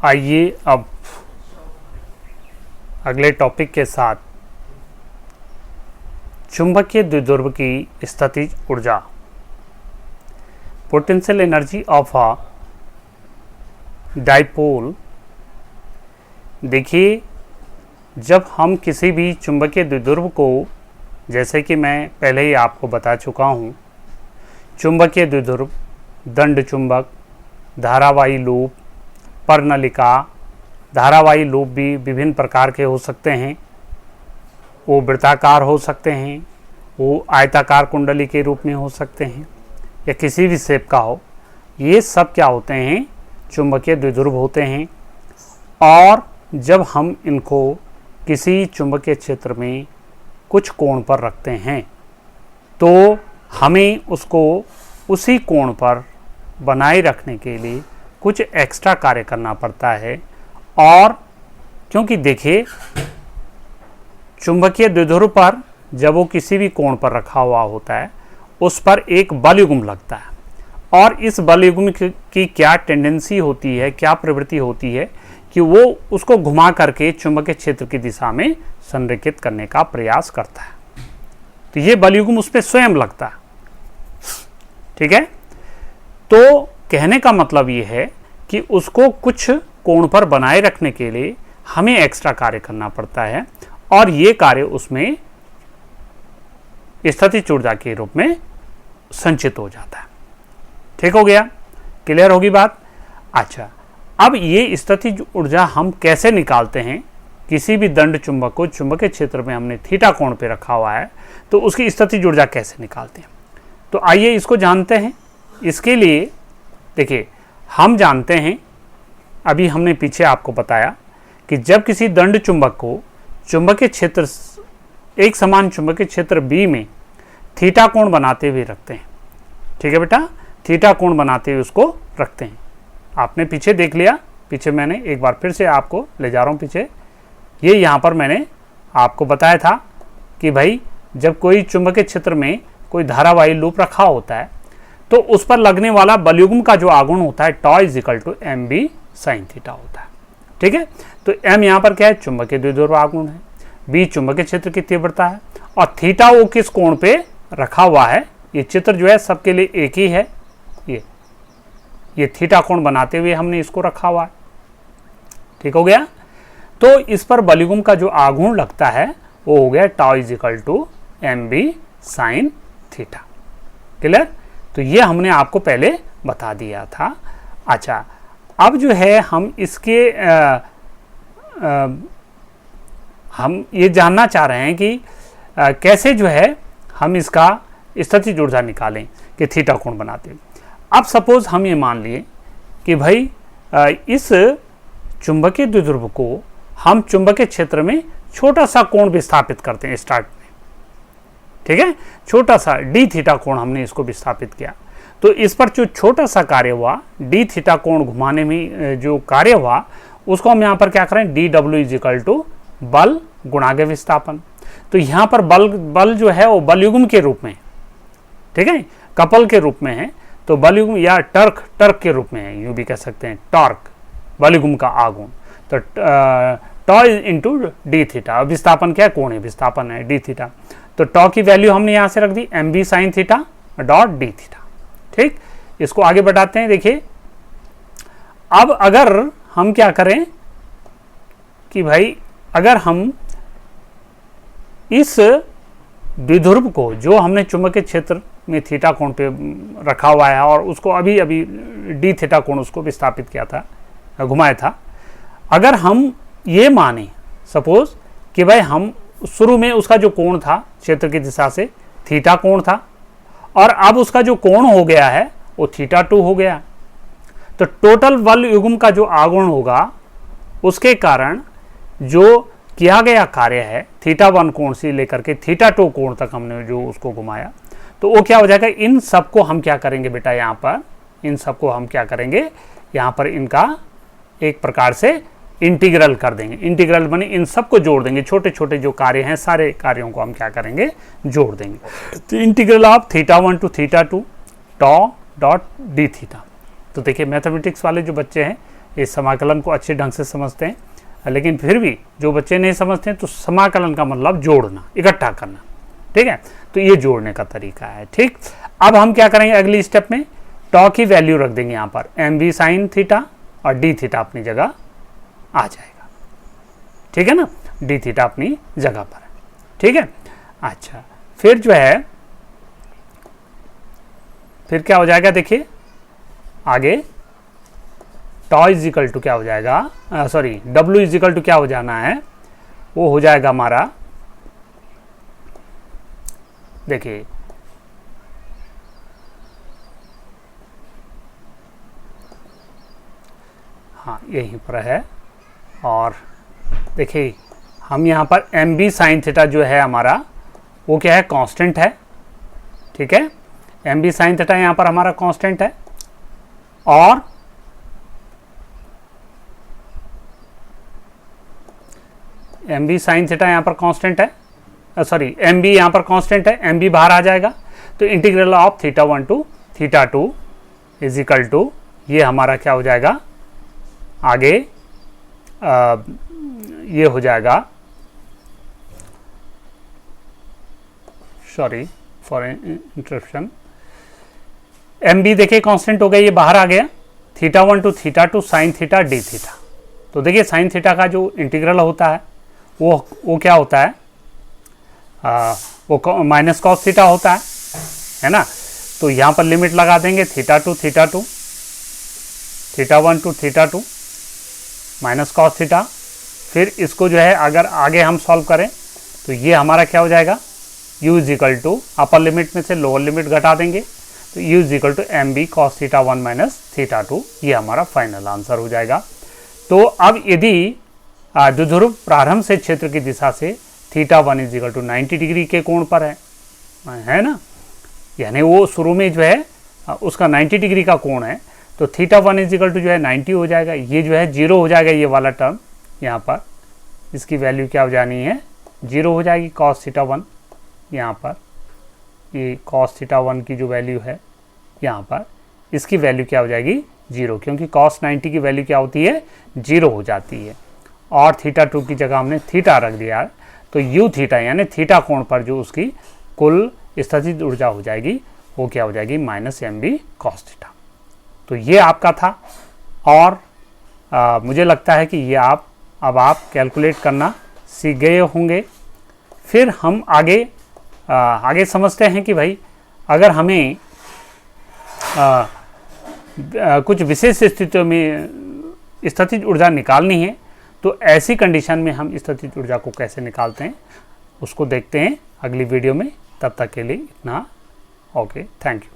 आइए अब अगले टॉपिक के साथ चुंबकीय द्विध्रुव की स्थितिज ऊर्जा, potential energy of a dipole. देखिए, जब हम किसी भी चुंबकीय द्विध्रुव को, जैसे कि मैं पहले ही आपको बता चुका हूँ, चुंबकीय द्विध्रुव, दंड चुंबक, धारावाही लूप, पर्णलिका, धारावाही लूप भी विभिन्न प्रकार के हो सकते हैं। वो वृत्ताकार हो सकते हैं, वो आयताकार कुंडली के रूप में हो सकते हैं, या किसी भी शेप का हो। ये सब क्या होते हैं? चुंबकीय द्विध्रुव होते हैं। और जब हम इनको किसी चुंबकीय क्षेत्र में कुछ कोण पर रखते हैं तो हमें उसको उसी कोण पर बनाए रखने के लिए कुछ एक्स्ट्रा कार्य करना पड़ता है। और क्योंकि देखिए, चुंबकीय द्विध्रुव पर जब वो किसी भी कोण पर रखा हुआ होता है, उस पर एक बल युग्म लगता है। और इस बल युग्म की क्या टेंडेंसी होती है, क्या प्रवृत्ति होती है कि वो उसको घुमा करके चुंबकीय क्षेत्र की दिशा में संरेखित करने का प्रयास करता है। तो ये बल युग्म उस पर स्वयं लगता है। ठीक है, तो कहने का मतलब ये है कि उसको कुछ कोण पर बनाए रखने के लिए हमें एक्स्ट्रा कार्य करना पड़ता है, और ये कार्य उसमें स्थितिज ऊर्जा के रूप में संचित हो जाता है। ठीक हो गया? क्लियर होगी बात? अच्छा, अब ये स्थितिज ऊर्जा हम कैसे निकालते हैं? किसी भी दंड चुंबक को चुंबकीय क्षेत्र में हमने थीटा कोण पे रखा हुआ है, तो उसकी स्थितिज ऊर्जा कैसे निकालते हैं? तो आइए इसको जानते हैं। इसके लिए देखिए, हम जानते हैं, अभी हमने पीछे आपको बताया कि जब किसी दंड चुंबक को चुंबकीय क्षेत्र, एक समान चुंबकीय क्षेत्र बी में थीटा कोण बनाते हुए रखते हैं। ठीक है बेटा, थीटा कोण बनाते हुए उसको रखते हैं। आपने पीछे देख लिया, पीछे मैंने एक बार फिर से आपको ले जा रहा हूँ पीछे। ये यहाँ पर मैंने आपको बताया था कि भाई, जब कोई चुंबकीय क्षेत्र में कोई धारावाही लूप रखा होता है तो उस पर लगने वाला बल युग्म का जो आघूर्ण होता है, tau is equal to M B sine theta होता है। ठीक है, तो एम यहाँ पर क्या है? चुंबकीय द्विध्रुव आघूर्ण है। बी चुंबकीय क्षेत्र की तीव्रता है, और थीटा वो किस कोण पे रखा हुआ है। ये चित्र जो है सबके लिए एक ही है। ये थीटा कोण बनाते हुए हमने इसको रखा हुआ है। ठीक हो गया? तो इस पर बल युग्म का जो आघूर्ण लगता है वो हो गया tau is equal to M B sine theta. Clear? तो ये हमने आपको पहले बता दिया था। अच्छा, अब जो है हम इसके हम ये जानना चाह रहे हैं कि कैसे जो है हम इसका स्थितिज ऊर्जा निकालें कि थीटा कोण बनाते हैं। अब सपोज हम ये मान लिए कि भाई इस चुंबकीय द्विध्रुव को हम चुंबकीय क्षेत्र में छोटा सा कोण विस्थापित करते हैं स्टार्ट में। ठीक है, छोटा सा डी थीटा कोण हमने इसको विस्थापित किया। तो इस पर जो छोटा सा कार्य हुआ, डी थीटा कोण घुमाने में जो कार्य हुआ, उसको हम यहाँ पर क्या करें? D W is equal to बल गुणागे विस्थापन। तो यहाँ पर बल जो है वो बल युग्म के रूप में, ठीक है, कपल के रूप में है। तो बल युग्म या टर्क के रूप में है, यूं भी कह सकते हैं, टॉर्क, बल युग्म का आघूर्ण। तो टॉ इंटू डी थीटा। विस्थापन क्या है? कोण है, विस्थापन है डी थीटा। तो टॉ की वैल्यू हमने यहाँ से रख दी M B sine theta dot D theta. ठीक, इसको आगे बढ़ाते हैं। देखिए, अब अगर हम क्या करें कि भाई, अगर हम इस द्विध्रुव को जो हमने चुंबकीय क्षेत्र में थीटा कोण पे रखा हुआ है और उसको अभी अभी डी थीटा कोण उसको विस्थापित किया था, घुमाया था, अगर हम ये माने सपोज कि भाई हम शुरू में उसका जो कोण था क्षेत्र की दिशा से थीटा कोण था, और अब उसका जो कोण हो गया है वो थीटा 2 हो गया, तो टोटल बल युग्म का जो आघूर्ण होगा उसके कारण जो किया गया कार्य है थीटा 1 कोण से लेकर के थीटा 2 कोण तक हमने जो उसको घुमाया, तो वो क्या हो जाएगा? इन सबको हम क्या करेंगे बेटा? यहाँ पर इन सबको हम क्या करेंगे? यहाँ पर इनका एक प्रकार से इंटीग्रल कर देंगे। इंटीग्रल बने इन सबको जोड़ देंगे, छोटे छोटे जो कार्य हैं सारे कार्यों को हम क्या करेंगे? जोड़ देंगे। तो integral of theta 1 to theta 2 tau dot D theta. तो देखिए, मैथमेटिक्स वाले जो बच्चे हैं इस समाकलन को अच्छे ढंग से समझते हैं, लेकिन फिर भी जो बच्चे नहीं समझते हैं तो समाकलन का मतलब जोड़ना, इकट्ठा करना, ठीक है। तो ये जोड़ने का तरीका है, ठीक। अब हम क्या करेंगे अगली स्टेप में, टॉ की वैल्यू रख देंगे यहाँ पर, एम बी साइन थीटा और डी थीटा अपनी जगह आ जाएगा, ठीक है ना, डी थीटा अपनी जगह पर है, ठीक है। अच्छा, फिर जो है फिर क्या हो जाएगा, देखिए आगे टॉ इज इक्वल टू क्या हो जाएगा, sorry W is equal to क्या हो जाना है, वो हो जाएगा हमारा, देखिए हाँ यहीं पर है, और देखिए हम यहाँ पर एम बी साइन थीटा जो है हमारा वो क्या है, कांस्टेंट है, ठीक है। एम बी साइन थीटा यहाँ पर हमारा कांस्टेंट है, और एम बी साइन थीटा यहाँ पर कांस्टेंट है, सॉरी एम बी यहाँ पर कांस्टेंट है, एम बी बाहर आ जाएगा, तो integral of theta 1 to theta 2 is equal to, ये हमारा क्या हो जाएगा आगे, ये हो जाएगा, sorry for interruption, M B देखिए कांस्टेंट हो गया, ये बाहर आ गया, theta 1 to theta 2 sine theta D theta. तो देखिए साइन थीटा का जो इंटीग्रल होता है वो क्या होता है, वो माइनस कॉस थीटा होता है ना। तो यहाँ पर लिमिट लगा देंगे theta 2 theta 2, theta 1 to theta 2 minus cos theta. फिर इसको जो है अगर आगे हम सॉल्व करें तो ये हमारा क्या हो जाएगा, u is equal to upper limit में से लोअर लिमिट घटा देंगे, तो u is equal to M B cos theta 1 minus theta 2, ये हमारा फाइनल आंसर हो जाएगा। तो अब यदि द्विध्रुव प्रारंभ से क्षेत्र की दिशा से theta 1 is equal to 90 degree के कोण पर है ना, यानी वो शुरू में जो है उसका 90 डिग्री का कोण है, तो थीटा 1 इज इक्वल टू जो है 90 हो जाएगा, ये जो है 0 हो जाएगा, ये वाला टर्म यहाँ पर इसकी वैल्यू क्या हो जानी है, 0 हो जाएगी। कॉस थीटा 1 यहाँ पर, ये कॉस थीटा 1 की जो वैल्यू है यहाँ पर, इसकी वैल्यू क्या हो जाएगी 0, क्योंकि कॉस 90 की वैल्यू क्या होती है 0 हो जाती है, और थीटा 2 की जगह हमने थीटा रख दिया है, तो यू थीटा यानी थीटा कोण पर जो उसकी कुल स्थितिज ऊर्जा हो जाएगी वो क्या हो जाएगी minus M B cos theta. तो ये आपका था, और मुझे लगता है कि ये अब आप कैलकुलेट करना सीख गए होंगे। फिर हम आगे समझते हैं कि भाई अगर हमें कुछ विशेष स्थितियों में स्थितिज ऊर्जा निकालनी है तो ऐसी कंडीशन में हम स्थितिज ऊर्जा को कैसे निकालते हैं उसको देखते हैं अगली वीडियो में। तब तक के लिए इतना, ओके, थैंक यू।